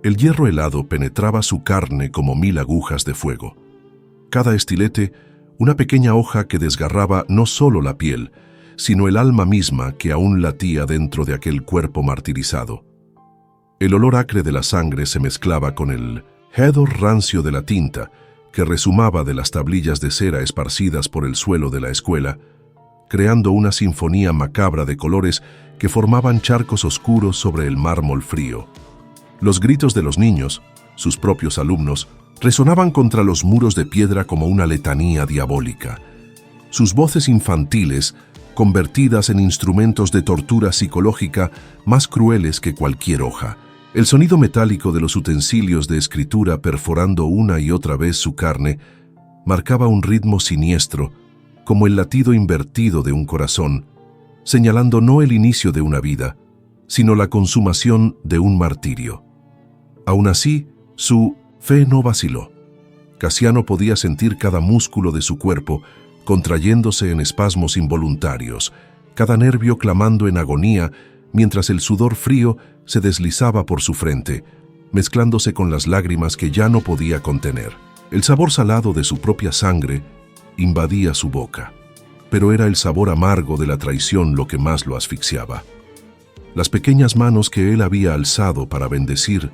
El hierro helado penetraba su carne como 1000 agujas de fuego. Cada estilete, una pequeña hoja que desgarraba no solo la piel, sino el alma misma que aún latía dentro de aquel cuerpo martirizado. El olor acre de la sangre se mezclaba con el hedor rancio de la tinta que rezumaba de las tablillas de cera esparcidas por el suelo de la escuela, creando una sinfonía macabra de colores que formaban charcos oscuros sobre el mármol frío. Los gritos de los niños, sus propios alumnos, resonaban contra los muros de piedra como una letanía diabólica. Sus voces infantiles, convertidas en instrumentos de tortura psicológica más crueles que cualquier hoja. El sonido metálico de los utensilios de escritura perforando una y otra vez su carne marcaba un ritmo siniestro, como el latido invertido de un corazón, señalando no el inicio de una vida, sino la consumación de un martirio. Aún así, su fe no vaciló. Casiano podía sentir cada músculo de su cuerpo contrayéndose en espasmos involuntarios, cada nervio clamando en agonía, mientras el sudor frío se deslizaba por su frente, mezclándose con las lágrimas que ya no podía contener. El sabor salado de su propia sangre invadía su boca, pero era el sabor amargo de la traición lo que más lo asfixiaba. Las pequeñas manos que él había alzado para bendecir,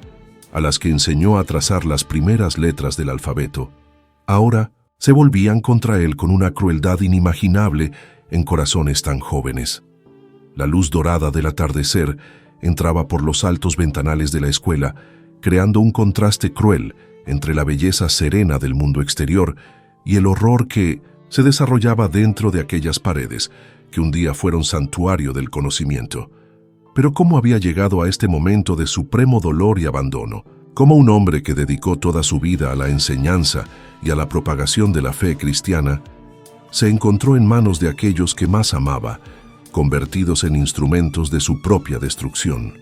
a las que enseñó a trazar las primeras letras del alfabeto, ahora se volvían contra él con una crueldad inimaginable en corazones tan jóvenes. La luz dorada del atardecer entraba por los altos ventanales de la escuela, creando un contraste cruel entre la belleza serena del mundo exterior y el horror que se desarrollaba dentro de aquellas paredes, que un día fueron santuario del conocimiento. Pero ¿cómo había llegado a este momento de supremo dolor y abandono? ¿Cómo un hombre que dedicó toda su vida a la enseñanza y a la propagación de la fe cristiana se encontró en manos de aquellos que más amaba, convertidos en instrumentos de su propia destrucción?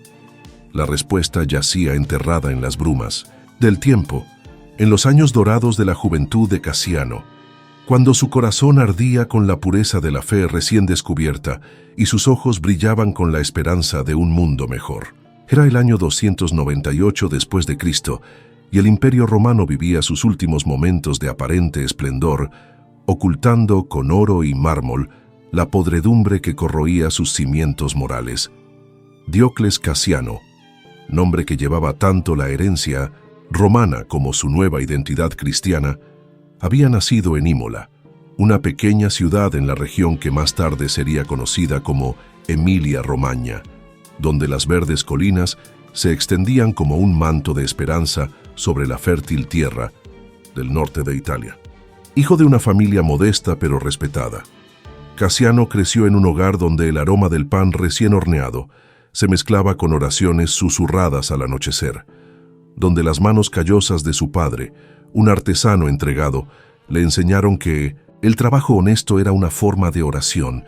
La respuesta yacía enterrada en las brumas del tiempo, en los años dorados de la juventud de Casiano, cuando su corazón ardía con la pureza de la fe recién descubierta y sus ojos brillaban con la esperanza de un mundo mejor. Era el año 298 después de Cristo y el Imperio Romano vivía sus últimos momentos de aparente esplendor, ocultando con oro y mármol la podredumbre que corroía sus cimientos morales. Diocles Casiano, nombre que llevaba tanto la herencia romana como su nueva identidad cristiana, había nacido en Imola, una pequeña ciudad en la región que más tarde sería conocida como Emilia-Romagna, donde las verdes colinas se extendían como un manto de esperanza sobre la fértil tierra del norte de Italia. Hijo de una familia modesta pero respetada, Casiano creció en un hogar donde el aroma del pan recién horneado se mezclaba con oraciones susurradas al anochecer, donde las manos callosas de su padre, un artesano entregado, le enseñaron que el trabajo honesto era una forma de oración,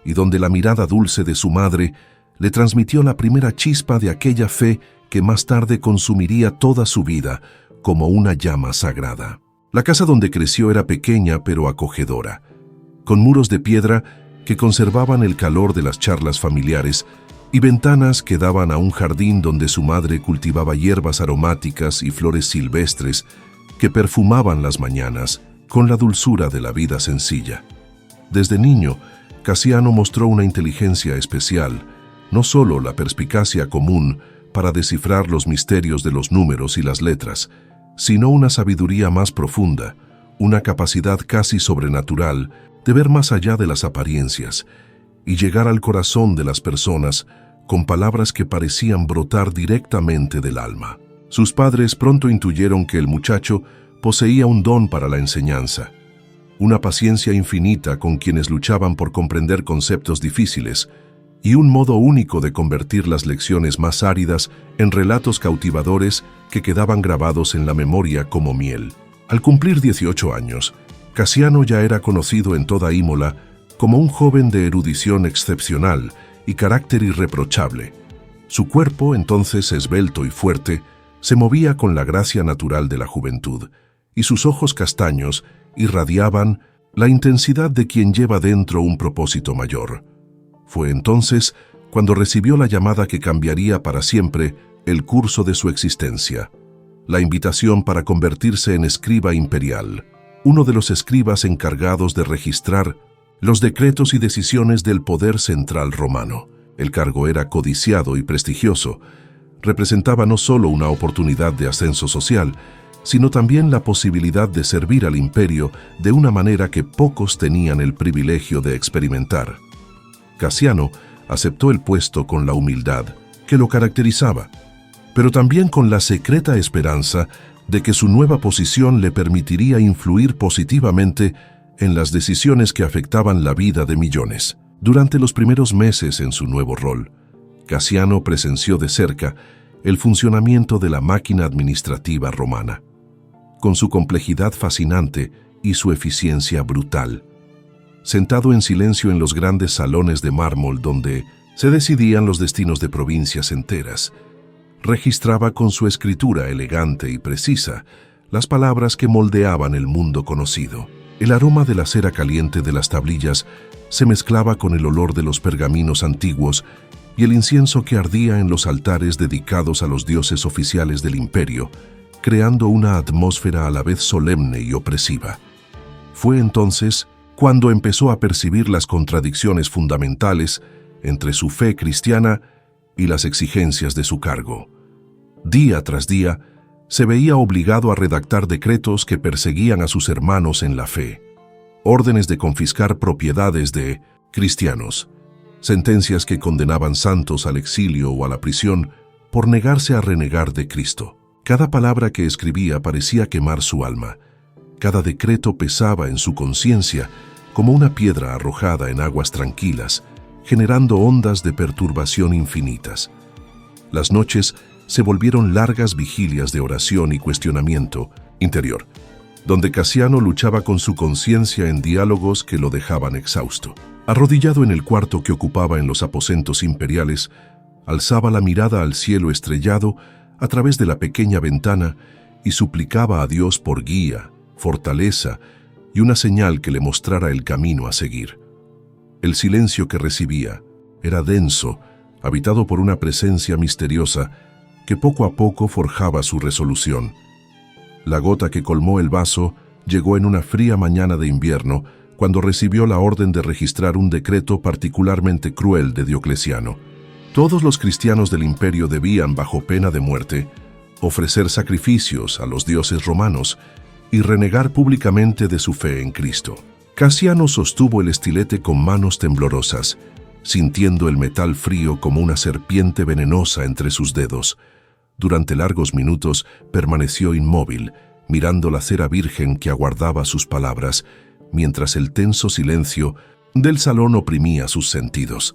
y donde la mirada dulce de su madre le transmitió la primera chispa de aquella fe que más tarde consumiría toda su vida como una llama sagrada. La casa donde creció era pequeña pero acogedora, con muros de piedra que conservaban el calor de las charlas familiares y ventanas que daban a un jardín donde su madre cultivaba hierbas aromáticas y flores silvestres que perfumaban las mañanas con la dulzura de la vida sencilla. Desde niño, Casiano mostró una inteligencia especial, no solo la perspicacia común para descifrar los misterios de los números y las letras, sino una sabiduría más profunda, una capacidad casi sobrenatural de ver más allá de las apariencias y llegar al corazón de las personas con palabras que parecían brotar directamente del alma. Sus padres pronto intuyeron que el muchacho poseía un don para la enseñanza, una paciencia infinita con quienes luchaban por comprender conceptos difíciles y un modo único de convertir las lecciones más áridas en relatos cautivadores que quedaban grabados en la memoria como miel. Al cumplir 18 años, Casiano ya era conocido en toda Imola como un joven de erudición excepcional y carácter irreprochable. Su cuerpo, entonces esbelto y fuerte, se movía con la gracia natural de la juventud, y sus ojos castaños irradiaban la intensidad de quien lleva dentro un propósito mayor. Fue entonces cuando recibió la llamada que cambiaría para siempre el curso de su existencia, la invitación para convertirse en escriba imperial, uno de los escribas encargados de registrar los decretos y decisiones del poder central romano. El cargo era codiciado y prestigioso. Representaba no solo una oportunidad de ascenso social, sino también la posibilidad de servir al imperio de una manera que pocos tenían el privilegio de experimentar. Casiano aceptó el puesto con la humildad que lo caracterizaba, pero también con la secreta esperanza de que su nueva posición le permitiría influir positivamente en las decisiones que afectaban la vida de millones. Durante los primeros meses en su nuevo rol, Casiano presenció de cerca el funcionamiento de la máquina administrativa romana, con su complejidad fascinante y su eficiencia brutal. Sentado en silencio en los grandes salones de mármol donde se decidían los destinos de provincias enteras, registraba con su escritura elegante y precisa las palabras que moldeaban el mundo conocido. El aroma de la cera caliente de las tablillas se mezclaba con el olor de los pergaminos antiguos y el incienso que ardía en los altares dedicados a los dioses oficiales del imperio, creando una atmósfera a la vez solemne y opresiva. Fue entonces cuando empezó a percibir las contradicciones fundamentales entre su fe cristiana y las exigencias de su cargo. Día tras día, se veía obligado a redactar decretos que perseguían a sus hermanos en la fe, órdenes de confiscar propiedades de cristianos, sentencias que condenaban santos al exilio o a la prisión por negarse a renegar de Cristo. Cada palabra que escribía parecía quemar su alma. Cada decreto pesaba en su conciencia como una piedra arrojada en aguas tranquilas, generando ondas de perturbación infinitas. Las noches se volvieron largas vigilias de oración y cuestionamiento interior, donde Casiano luchaba con su conciencia en diálogos que lo dejaban exhausto. Arrodillado en el cuarto que ocupaba en los aposentos imperiales, alzaba la mirada al cielo estrellado a través de la pequeña ventana y suplicaba a Dios por guía, fortaleza y una señal que le mostrara el camino a seguir. El silencio que recibía era denso, habitado por una presencia misteriosa que poco a poco forjaba su resolución. La gota que colmó el vaso llegó en una fría mañana de invierno, cuando recibió la orden de registrar un decreto particularmente cruel de Diocleciano. Todos los cristianos del imperio debían, bajo pena de muerte, ofrecer sacrificios a los dioses romanos y renegar públicamente de su fe en Cristo. Casiano sostuvo el estilete con manos temblorosas, sintiendo el metal frío como una serpiente venenosa entre sus dedos. Durante largos minutos permaneció inmóvil, mirando la cera virgen que aguardaba sus palabras, mientras el tenso silencio del salón oprimía sus sentidos.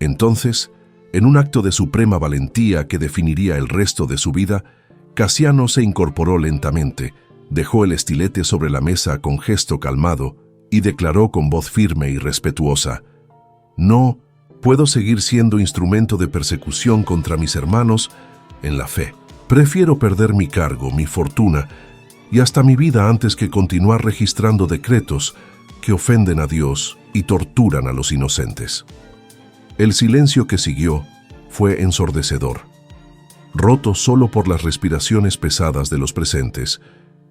Entonces, en un acto de suprema valentía que definiría el resto de su vida, Casiano se incorporó lentamente, dejó el estilete sobre la mesa con gesto calmado y declaró con voz firme y respetuosa: «No puedo seguir siendo instrumento de persecución contra mis hermanos en la fe. Prefiero perder mi cargo, mi fortuna y hasta mi vida antes que continuar registrando decretos que ofenden a Dios y torturan a los inocentes». El silencio que siguió fue ensordecedor, roto solo por las respiraciones pesadas de los presentes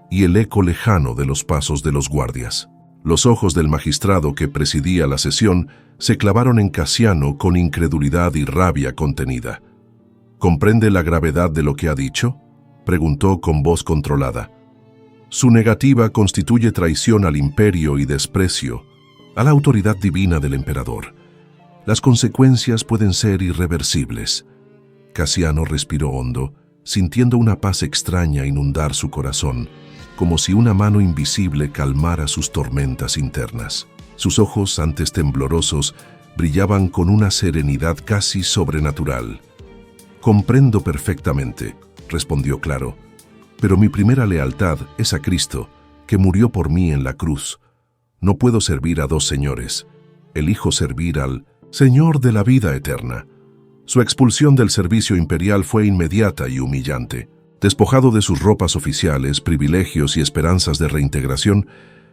y el eco lejano de los pasos de los guardias. Los ojos del magistrado que presidía la sesión se clavaron en Casiano con incredulidad y rabia contenida. «¿Comprende la gravedad de lo que ha dicho?», preguntó con voz controlada. «Su negativa constituye traición al imperio y desprecio a la autoridad divina del emperador. Las consecuencias pueden ser irreversibles». Casiano respiró hondo, sintiendo una paz extraña inundar su corazón, como si una mano invisible calmara sus tormentas internas. Sus ojos, antes temblorosos, brillaban con una serenidad casi sobrenatural. «Comprendo perfectamente», respondió claro, «pero mi primera lealtad es a Cristo, que murió por mí en la cruz. No puedo servir a dos señores. Elijo servir al Señor de la vida eterna». Su expulsión del servicio imperial fue inmediata y humillante. Despojado de sus ropas oficiales, privilegios y esperanzas de reintegración,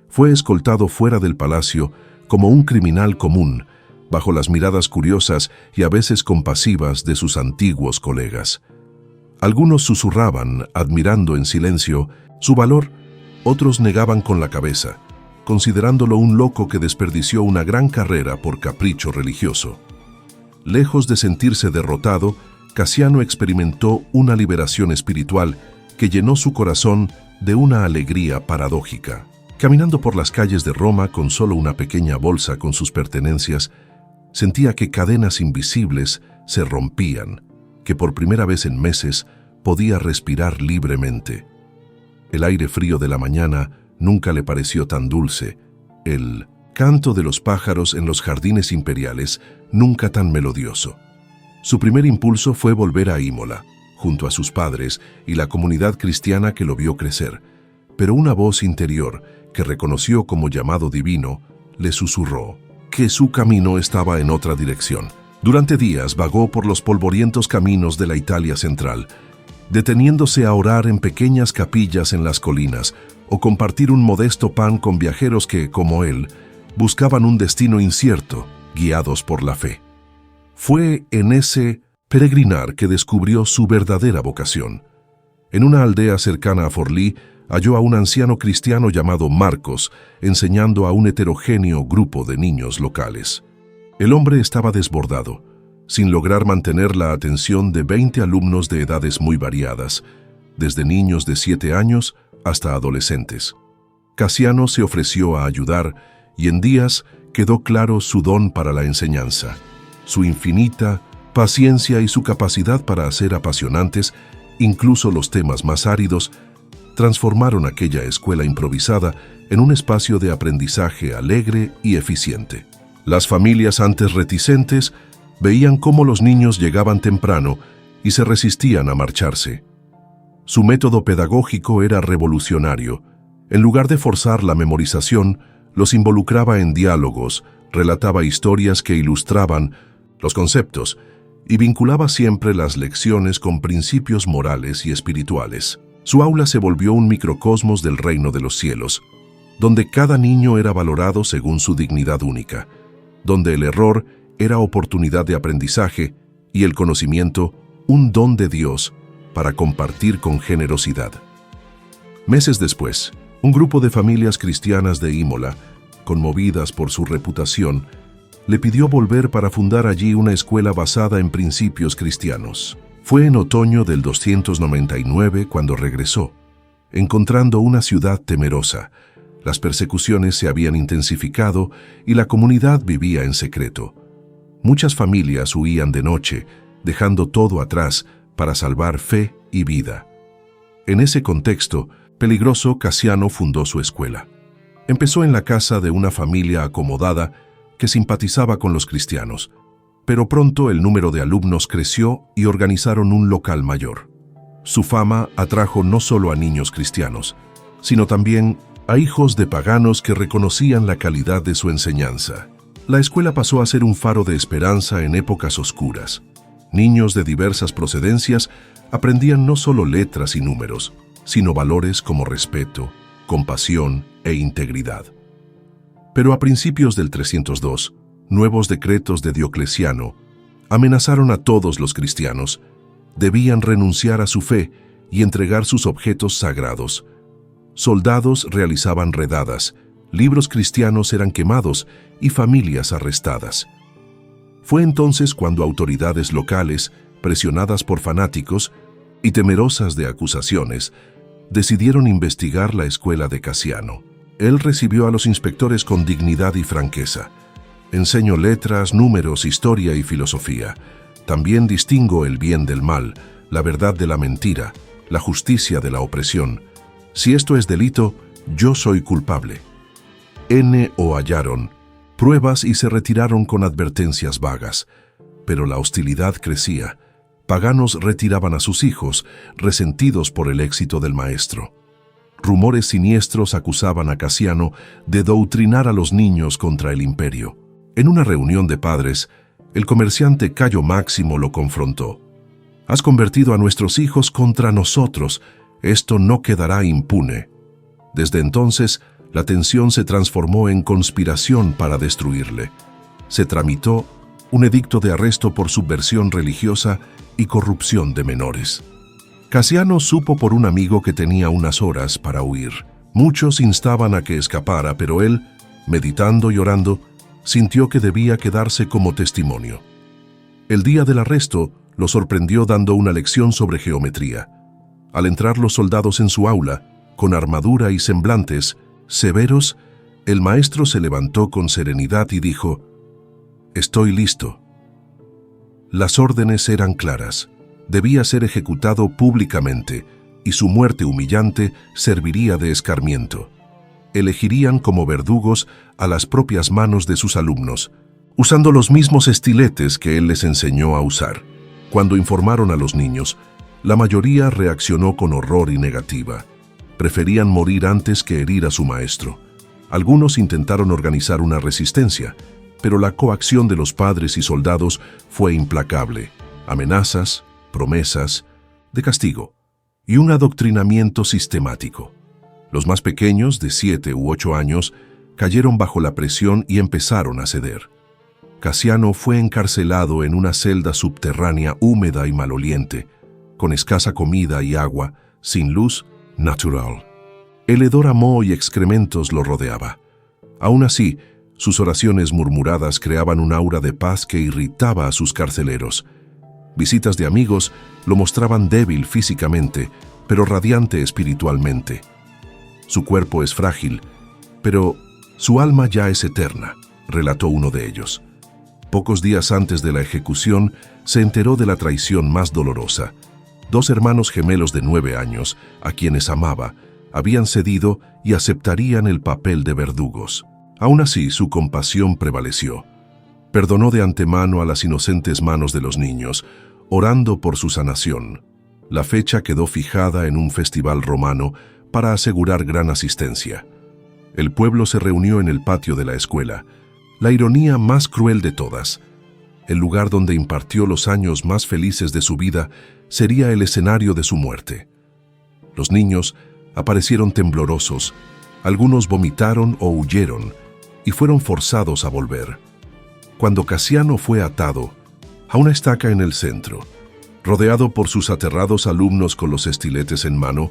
fue escoltado fuera del palacio como un criminal común, bajo las miradas curiosas y a veces compasivas de sus antiguos colegas. Algunos susurraban, admirando en silencio su valor, otros negaban con la cabeza, considerándolo un loco que desperdició una gran carrera por capricho religioso. Lejos de sentirse derrotado, Casiano experimentó una liberación espiritual que llenó su corazón de una alegría paradójica. Caminando por las calles de Roma con solo una pequeña bolsa con sus pertenencias, sentía que cadenas invisibles se rompían, que por primera vez en meses podía respirar libremente. El aire frío de la mañana nunca le pareció tan dulce, el canto de los pájaros en los jardines imperiales nunca tan melodioso. Su primer impulso fue volver a Imola, junto a sus padres y la comunidad cristiana que lo vio crecer, pero una voz interior, que reconoció como llamado divino, le susurró que su camino estaba en otra dirección. Durante días vagó por los polvorientos caminos de la Italia central, deteniéndose a orar en pequeñas capillas en las colinas o compartir un modesto pan con viajeros que, como él, buscaban un destino incierto, guiados por la fe. Fue en ese peregrinar que descubrió su verdadera vocación. En una aldea cercana a Forlì, halló a un anciano cristiano llamado Marcos, enseñando a un heterogéneo grupo de niños locales. El hombre estaba desbordado, sin lograr mantener la atención de 20 alumnos de edades muy variadas, desde niños de 7 años hasta adolescentes. Casiano se ofreció a ayudar y en días quedó claro su don para la enseñanza, su infinita paciencia y su capacidad para hacer apasionantes incluso los temas más áridos. Transformaron aquella escuela improvisada en un espacio de aprendizaje alegre y eficiente. Las familias antes reticentes veían cómo los niños llegaban temprano y se resistían a marcharse. Su método pedagógico era revolucionario. En lugar de forzar la memorización, los involucraba en diálogos, relataba historias que ilustraban los conceptos y vinculaba siempre las lecciones con principios morales y espirituales. Su aula se volvió un microcosmos del reino de los cielos, donde cada niño era valorado según su dignidad única, donde el error era oportunidad de aprendizaje y el conocimiento un don de Dios para compartir con generosidad. Meses después, un grupo de familias cristianas de Imola, conmovidas por su reputación, le pidió volver para fundar allí una escuela basada en principios cristianos. Fue en otoño del 299 cuando regresó, encontrando una ciudad temerosa. Las persecuciones se habían intensificado y la comunidad vivía en secreto. Muchas familias huían de noche, dejando todo atrás para salvar fe y vida. En ese contexto peligroso, Casiano fundó su escuela. Empezó en la casa de una familia acomodada que simpatizaba con los cristianos, pero pronto el número de alumnos creció y organizaron un local mayor. Su fama atrajo no solo a niños cristianos, sino también a hijos de paganos que reconocían la calidad de su enseñanza. La escuela pasó a ser un faro de esperanza en épocas oscuras. Niños de diversas procedencias aprendían no solo letras y números, sino valores como respeto, compasión e integridad. Pero a principios del 302, nuevos decretos de Diocleciano amenazaron a todos los cristianos. Debían renunciar a su fe y entregar sus objetos sagrados. Soldados realizaban redadas, libros cristianos eran quemados y familias arrestadas. Fue entonces cuando autoridades locales, presionadas por fanáticos y temerosas de acusaciones, decidieron investigar la escuela de Casiano. Él recibió a los inspectores con dignidad y franqueza. Enseño letras, números, historia y filosofía. También distingo el bien del mal, la verdad de la mentira, la justicia de la opresión. Si esto es delito, yo soy culpable. O hallaron pruebas y se retiraron con advertencias vagas. Pero la hostilidad crecía. Paganos retiraban a sus hijos, resentidos por el éxito del maestro. Rumores siniestros acusaban a Casiano de doutrinar a los niños contra el imperio. En una reunión de padres, el comerciante Cayo Máximo lo confrontó. «Has convertido a nuestros hijos contra nosotros. Esto no quedará impune». Desde entonces, la tensión se transformó en conspiración para destruirle. Se tramitó un edicto de arresto por subversión religiosa y corrupción de menores. Casiano supo por un amigo que tenía unas horas para huir. Muchos instaban a que escapara, pero él, meditando y orando, sintió que debía quedarse como testimonio. El día del arresto lo sorprendió dando una lección sobre geometría. Al entrar los soldados en su aula, con armadura y semblantes severos, el maestro se levantó con serenidad y dijo: «Estoy listo». Las órdenes eran claras. Debía ser ejecutado públicamente y su muerte humillante serviría de escarmiento. Elegirían como verdugos a las propias manos de sus alumnos, usando los mismos estiletes que él les enseñó a usar. Cuando informaron a los niños, la mayoría reaccionó con horror y negativa. Preferían morir antes que herir a su maestro. Algunos intentaron organizar una resistencia, pero la coacción de los padres y soldados fue implacable. Amenazas, promesas de castigo y un adoctrinamiento sistemático. Los más pequeños, de 7 u 8 años, cayeron bajo la presión y empezaron a ceder. Casiano fue encarcelado en una celda subterránea húmeda y maloliente, con escasa comida y agua, sin luz natural. El hedor a moho y excrementos lo rodeaba. Aún así, sus oraciones murmuradas creaban un aura de paz que irritaba a sus carceleros. Visitas de amigos lo mostraban débil físicamente, pero radiante espiritualmente. Su cuerpo es frágil, pero su alma ya es eterna, relató uno de ellos. Pocos días antes de la ejecución, se enteró de la traición más dolorosa. 2 hermanos gemelos de 9 años, a quienes amaba, habían cedido y aceptarían el papel de verdugos. Aún así, su compasión prevaleció. Perdonó de antemano a las inocentes manos de los niños, orando por su sanación. La fecha quedó fijada en un festival romano para asegurar gran asistencia. El pueblo se reunió en el patio de la escuela, la ironía más cruel de todas. El lugar donde impartió los años más felices de su vida sería el escenario de su muerte. Los niños aparecieron temblorosos, algunos vomitaron o huyeron y fueron forzados a volver. Cuando Casiano fue atado a una estaca en el centro, rodeado por sus aterrados alumnos con los estiletes en mano,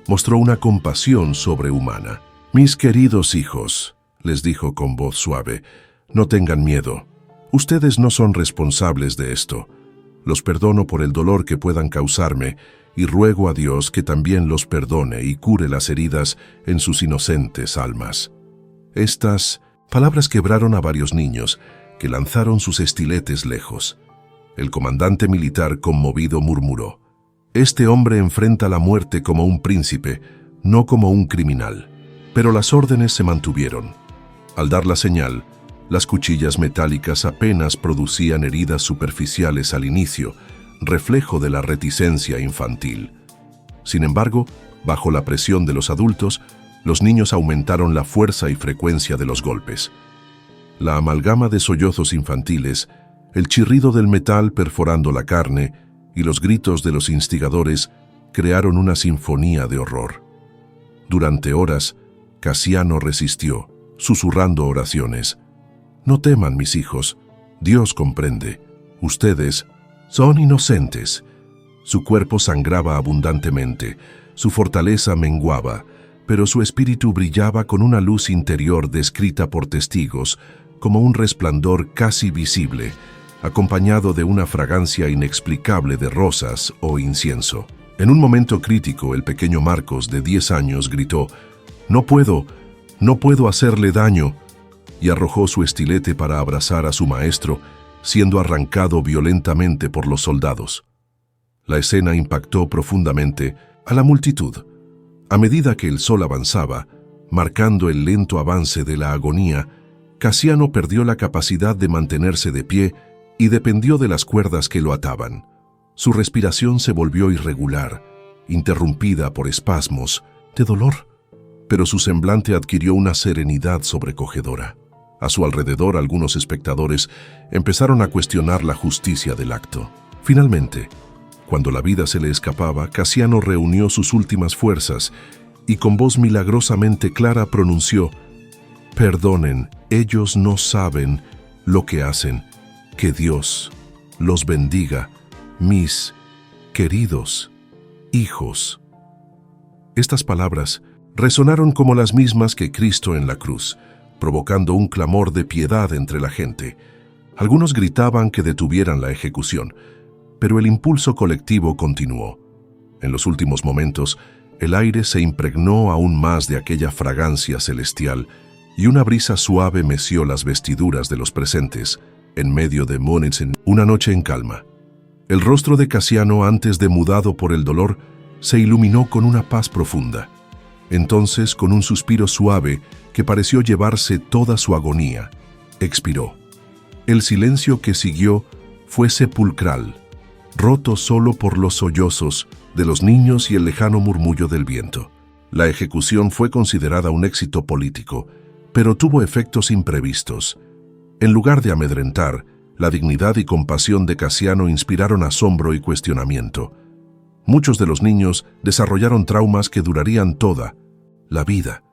mostró una compasión sobrehumana. «Mis queridos hijos», les dijo con voz suave, «no tengan miedo. Ustedes no son responsables de esto. Los perdono por el dolor que puedan causarme y ruego a Dios que también los perdone y cure las heridas en sus inocentes almas». Estas palabras quebraron a varios niños, que lanzaron sus estiletes lejos. El comandante militar, conmovido, murmuró: «Este hombre enfrenta la muerte como un príncipe, no como un criminal». Pero las órdenes se mantuvieron. Al dar la señal, las cuchillas metálicas apenas producían heridas superficiales al inicio, reflejo de la reticencia infantil. Sin embargo, bajo la presión de los adultos, los niños aumentaron la fuerza y frecuencia de los golpes. La amalgama de sollozos infantiles, el chirrido del metal perforando la carne y los gritos de los instigadores crearon una sinfonía de horror. Durante horas, Casiano resistió, susurrando oraciones. «No teman, mis hijos. Dios comprende. Ustedes son inocentes». Su cuerpo sangraba abundantemente, su fortaleza menguaba, pero su espíritu brillaba con una luz interior descrita por testigos, como un resplandor casi visible, acompañado de una fragancia inexplicable de rosas o incienso. En un momento crítico, el pequeño Marcos, de 10 años, gritó: no puedo hacerle daño», y arrojó su estilete para abrazar a su maestro, siendo arrancado violentamente por los soldados. La escena impactó profundamente a la multitud. A medida que el sol avanzaba, marcando el lento avance de la agonía, Casiano perdió la capacidad de mantenerse de pie y dependió de las cuerdas que lo ataban. Su respiración se volvió irregular, interrumpida por espasmos de dolor, pero su semblante adquirió una serenidad sobrecogedora. A su alrededor, algunos espectadores empezaron a cuestionar la justicia del acto. Finalmente, cuando la vida se le escapaba, Casiano reunió sus últimas fuerzas y con voz milagrosamente clara pronunció: «Perdonen, ellos no saben lo que hacen. Que Dios los bendiga, mis queridos hijos. Estas palabras resonaron como las mismas que Cristo en la cruz, provocando un clamor de piedad entre la gente. Algunos gritaban que detuvieran la ejecución, pero el impulso colectivo continuó. En los últimos momentos, el aire se impregnó aún más de aquella fragancia celestial y una brisa suave meció las vestiduras de los presentes en medio de una noche en calma. El rostro de Casiano, antes demudado por el dolor, se iluminó con una paz profunda. Entonces, con un suspiro suave que pareció llevarse toda su agonía, expiró. El silencio que siguió fue sepulcral, roto solo por los sollozos de los niños y el lejano murmullo del viento. La ejecución fue considerada un éxito político, pero tuvo efectos imprevistos. En lugar de amedrentar, la dignidad y compasión de Casiano inspiraron asombro y cuestionamiento. Muchos de los niños desarrollaron traumas que durarían toda la vida.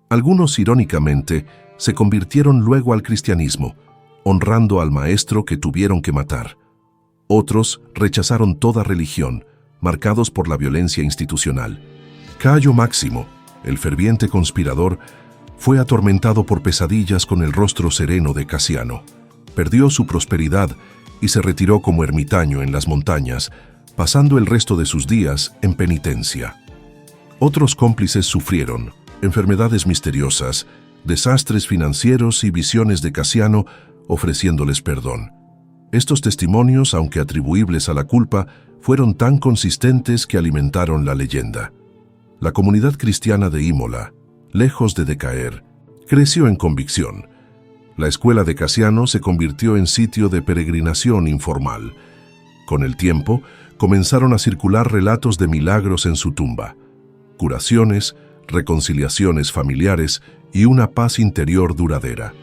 Algunos, irónicamente, se convirtieron luego al cristianismo, honrando al maestro que tuvieron que matar. Otros rechazaron toda religión, marcados por la violencia institucional. Cayo Máximo, el ferviente conspirador, fue atormentado por pesadillas con el rostro sereno de Casiano. Perdió su prosperidad y se retiró como ermitaño en las montañas, pasando el resto de sus días en penitencia. Otros cómplices sufrieron enfermedades misteriosas, desastres financieros y visiones de Casiano ofreciéndoles perdón. Estos testimonios, aunque atribuibles a la culpa, fueron tan consistentes que alimentaron la leyenda. La comunidad cristiana de Imola, lejos de decaer, creció en convicción. La escuela de Casiano se convirtió en sitio de peregrinación informal. Con el tiempo, comenzaron a circular relatos de milagros en su tumba, curaciones, reconciliaciones familiares y una paz interior duradera.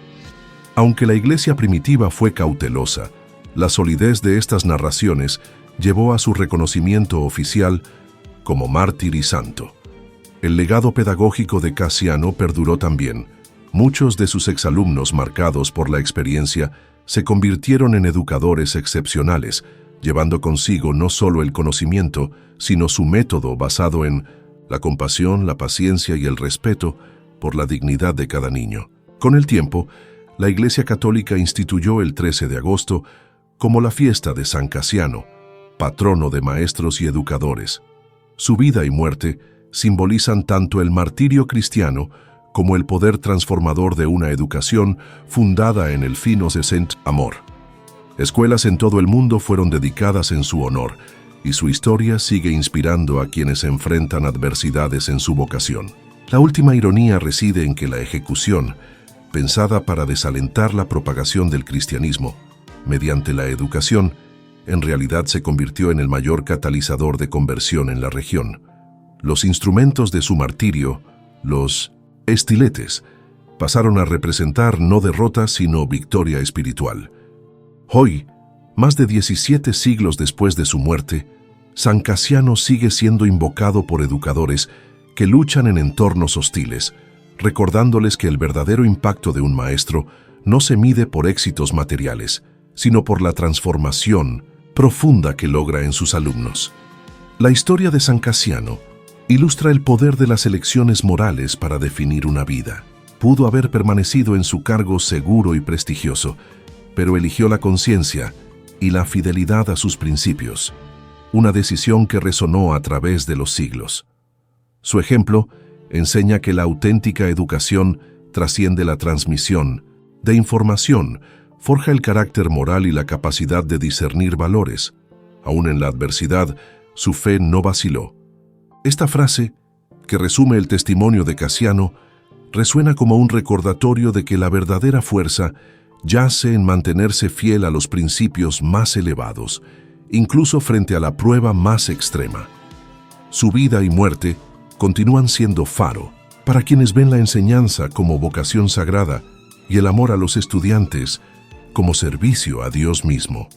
Aunque la iglesia primitiva fue cautelosa, la solidez de estas narraciones llevó a su reconocimiento oficial como mártir y santo. El legado pedagógico de Casiano perduró también. Muchos de sus exalumnos, marcados por la experiencia, se convirtieron en educadores excepcionales, llevando consigo no solo el conocimiento, sino su método basado en la compasión, la paciencia y el respeto por la dignidad de cada niño. Con el tiempo, la Iglesia Católica instituyó el 13 de agosto como la fiesta de San Casiano, patrono de maestros y educadores. Su vida y muerte simbolizan tanto el martirio cristiano como el poder transformador de una educación fundada en el finos de Saint Amor. Escuelas en todo el mundo fueron dedicadas en su honor, y su historia sigue inspirando a quienes enfrentan adversidades en su vocación. La última ironía reside en que la ejecución, pensada para desalentar la propagación del cristianismo, mediante la educación, en realidad se convirtió en el mayor catalizador de conversión en la región. Los instrumentos de su martirio, los estiletes, pasaron a representar no derrota sino victoria espiritual. Hoy, más de 17 siglos después de su muerte, San Casiano sigue siendo invocado por educadores que luchan en entornos hostiles, recordándoles que el verdadero impacto de un maestro no se mide por éxitos materiales, sino por la transformación profunda que logra en sus alumnos. La historia de San Casiano ilustra el poder de las elecciones morales para definir una vida. Pudo haber permanecido en su cargo seguro y prestigioso, pero eligió la conciencia y la fidelidad a sus principios, una decisión que resonó a través de los siglos. Su ejemplo enseña que la auténtica educación trasciende la transmisión de información, forja el carácter moral y la capacidad de discernir valores. Aún en la adversidad, su fe no vaciló. Esta frase, que resume el testimonio de Casiano, resuena como un recordatorio de que la verdadera fuerza yace en mantenerse fiel a los principios más elevados, incluso frente a la prueba más extrema. Su vida y muerte continúan siendo faro para quienes ven la enseñanza como vocación sagrada y el amor a los estudiantes como servicio a Dios mismo.